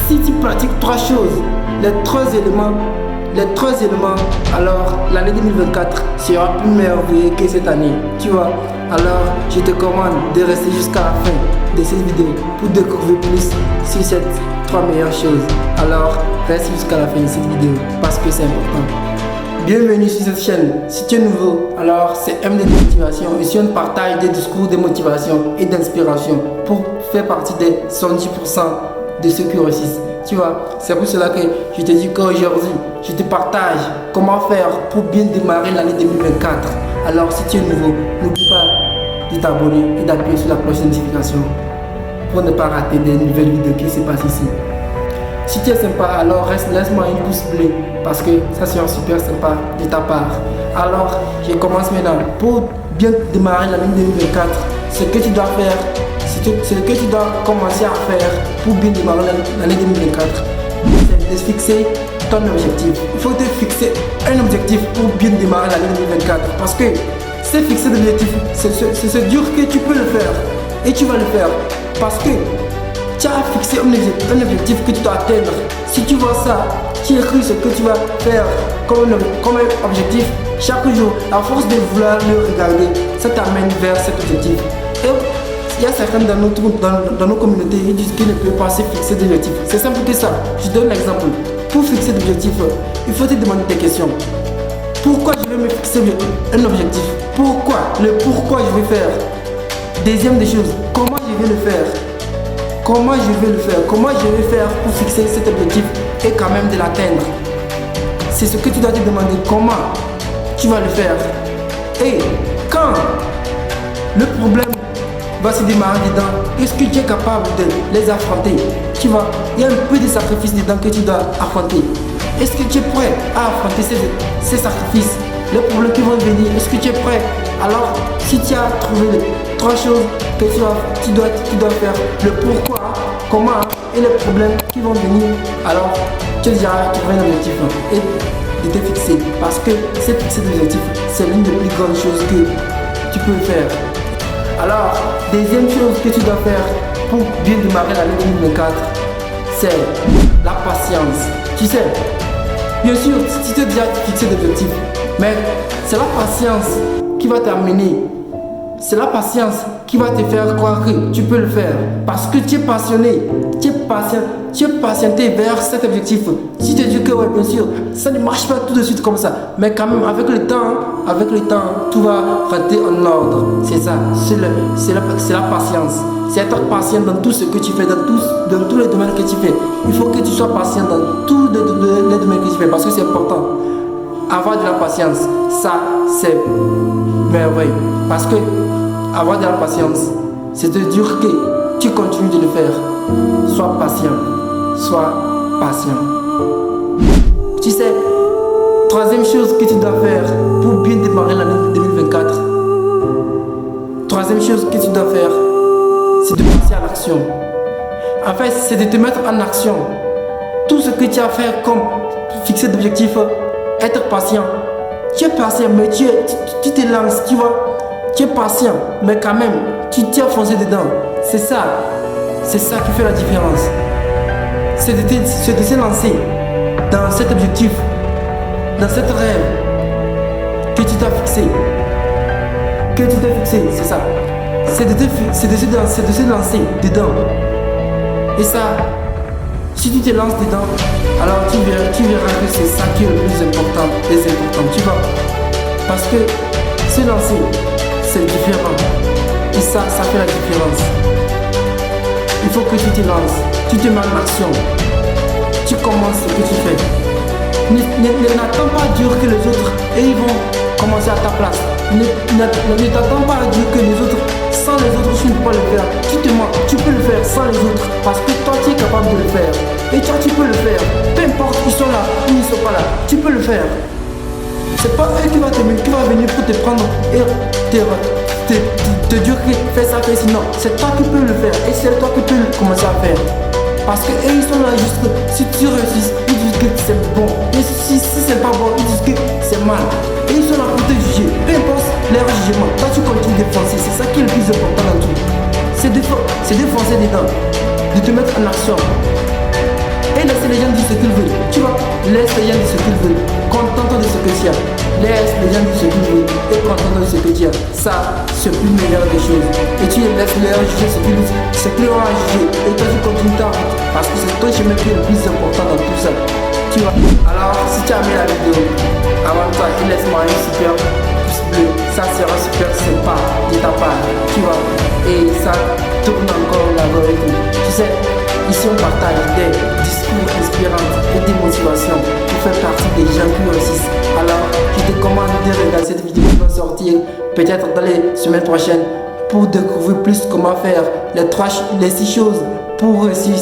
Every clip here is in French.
si tu pratiques trois choses, les trois éléments, alors l'année 2024 sera plus merveilleuse que cette année. Tu vois, alors je te commande de rester jusqu'à la fin de cette vidéo pour découvrir plus sur ces trois meilleures choses. Alors reste jusqu'à la fin de cette vidéo parce que c'est important. Bienvenue sur cette chaîne. Si tu es nouveau, alors c'est MD Motivation. Ici on partage des discours de motivation et d'inspiration pour faire partie des 70% de ceux qui réussissent. Tu vois, c'est pour cela que je te dis qu'aujourd'hui, je te partage comment faire pour bien démarrer l'année 2024. Alors si tu es nouveau, n'oublie pas de t'abonner et d'appuyer sur la cloche de notification pour ne pas rater des nouvelles vidéos qui se passent ici. Si tu es sympa, alors laisse-moi un pouce bleu parce que ça sera super sympa de ta part. Alors, je commence maintenant. Pour bien démarrer l'année 2024, ce que tu dois faire, ce que tu dois commencer à faire pour bien démarrer l'année 2024, c'est de fixer ton objectif. Il faut te fixer un objectif pour bien démarrer l'année 2024 parce que c'est fixer l'objectif, c'est dur que tu peux le faire et tu vas le faire parce que tu as fixé un objectif que tu dois atteindre. Si tu vois ça, tu écris ce que tu vas faire comme un objectif chaque jour. À force de vouloir le regarder, ça t'amène vers cet objectif. Et il y a certains dans nos communautés qui disent qu'ils ne peuvent pas se fixer d'objectifs. C'est simple que ça. Je donne l'exemple. Pour fixer d'objectifs, il faut te demander des questions. Pourquoi je vais me fixer un objectif? Pourquoi? Le pourquoi je vais faire. Deuxième des choses, comment je vais le faire? Comment je vais le faire? Comment je vais faire pour fixer cet objectif et quand même de l'atteindre? C'est ce que tu dois te demander. Comment tu vas le faire? Et quand le problème va se démarrer dedans, est-ce que tu es capable de les affronter? Tu vois, il y a un peu de sacrifices dedans que tu dois affronter. Est-ce que tu es prêt à affronter ces sacrifices? Les problèmes qui vont venir, est-ce que tu es prêt? Alors, si tu as trouvé les trois choses que tu dois faire, le pourquoi, comment et les problèmes qui vont venir, alors tu diras trouver un objectif et de te fixer. Parce que c'est fixer des objectifs, c'est l'une des plus grandes choses que tu peux faire. Alors, deuxième chose que tu dois faire pour bien démarrer l'année 2024, c'est la patience. Tu sais, bien sûr, tu t'es déjà fixé des objectifs, mais c'est la patience qui va t'amener. C'est la patience qui va te faire croire que tu peux le faire. Parce que tu es passionné, tu es patienté vers cet objectif. Si tu te dis que ouais, bien sûr, ça ne marche pas tout de suite comme ça. Mais quand même, avec le temps, tout va rentrer en ordre. C'est ça, c'est la patience. C'est être patient dans tout ce que tu fais, dans tous les domaines que tu fais. Il faut que tu sois patient dans tous les domaines que tu fais parce que c'est important. Avoir de la patience, ça c'est merveilleux. Parce que avoir de la patience, c'est de dire que tu continues de le faire. Sois patient. Sois patient. Tu sais, troisième chose que tu dois faire pour bien démarrer l'année 2024. Troisième chose que tu dois faire, c'est de passer à l'action. En fait, c'est de te mettre en action. Tout ce que tu as à faire comme fixer d'objectifs, être patient. Tu es patient, mais tu te lances, tu vois. Tu es patient, mais quand même, tu t'es foncé dedans. C'est ça qui fait la différence. C'est de se lancer dans cet objectif, dans cet rêve que tu t'as fixé. C'est ça. C'est de se lancer dedans. Et ça, si tu te lances dedans, alors tu verras que c'est ça qui est le plus important, tu vois. Parce que se lancer, c'est différent. Et ça fait la différence. Il faut que tu te lances, tu te mets en action. Tu commences ce que tu fais. N'attends pas à dire que les autres, et ils vont commencer à ta place. Ne t'attends pas à dire que les autres, sans les autres, tu ne peux pas le faire. Tu te mens, tu peux le faire sans les autres. Parce que toi, tu es capable de le faire. Et toi, tu peux le faire. Peu importe, ils sont là ou ils ne sont pas là. Tu peux le faire. C'est pas eux qui va venir pour te prendre et te dire que fais ça, fais ça. Non, c'est toi qui peux le faire. Et c'est toi qui peux commencer à faire. Parce que eux, ils sont là juste, si tu réussis, ils disent que c'est bon. Et si c'est pas bon, ils disent que c'est mal. Et ils sont là pour te juger. Peu importe leur jugement. Toi, tu continues de foncer. C'est ça qui est le plus important dans tout. C'est de foncer dedans. De te mettre en action. Laisse les gens de ce qu'ils veulent. Contente-toi de ce que tu as. Laisse les gens de ce qu'ils veulent et contente-toi de ce que tu as. Ça, c'est le plus meilleur des choses. Et tu les laisses leur juger ce qu'ils ont à juger. Et toi, tu continues ta route. Parce que c'est ton chemin qui est le plus important dans tout ça. Tu vois. Alors, si tu as aimé la vidéo, avant toi, laisse-moi un super pouce bleu. Ça sera super sympa de ta part. Tu vois. Et ça tourne encore l'algorithme. Tu sais, ici on partage des discours inspirants et des motivations pour faire partie des gens qui réussissent. Alors, je te commande de regarder cette vidéo qui va sortir peut-être dans les semaines prochaines pour découvrir plus comment faire les 6 choses pour réussir,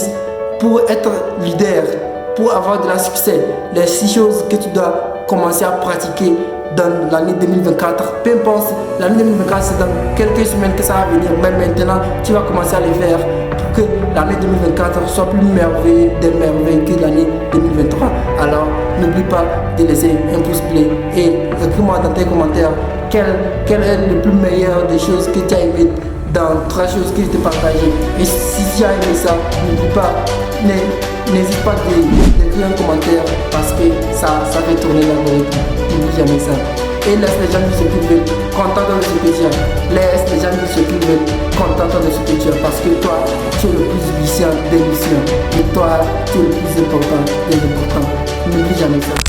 pour être leader, pour avoir de la succès. Les 6 choses que tu dois commencer à pratiquer dans l'année 2024. Peu importe, l'année 2024 c'est dans quelques semaines que ça va venir, mais maintenant tu vas commencer à les faire pour que l'année 2024 soit plus merveilleuse des merveilles que l'année 2023. Alors n'oublie pas de laisser un pouce bleu et écris-moi dans tes commentaires quel est le plus meilleur des choses que tu as aimé dans 3 choses que je t'ai partagées. Et si tu as aimé ça, n'oublie pas, n'hésite pas d'écrire un commentaire parce que ça fait tourner l'algorithme. N'oublie jamais ça. Et laisse les gens dire ce qu'ils veulent, contente-toi de ce que tu as. Laisse les gens dire ce qu'ils veulent, contente-toi de ce que tu as. Parce que toi, tu es le plus viciant des viciants. Et toi, tu es le plus important des importants. N'oublie jamais ça.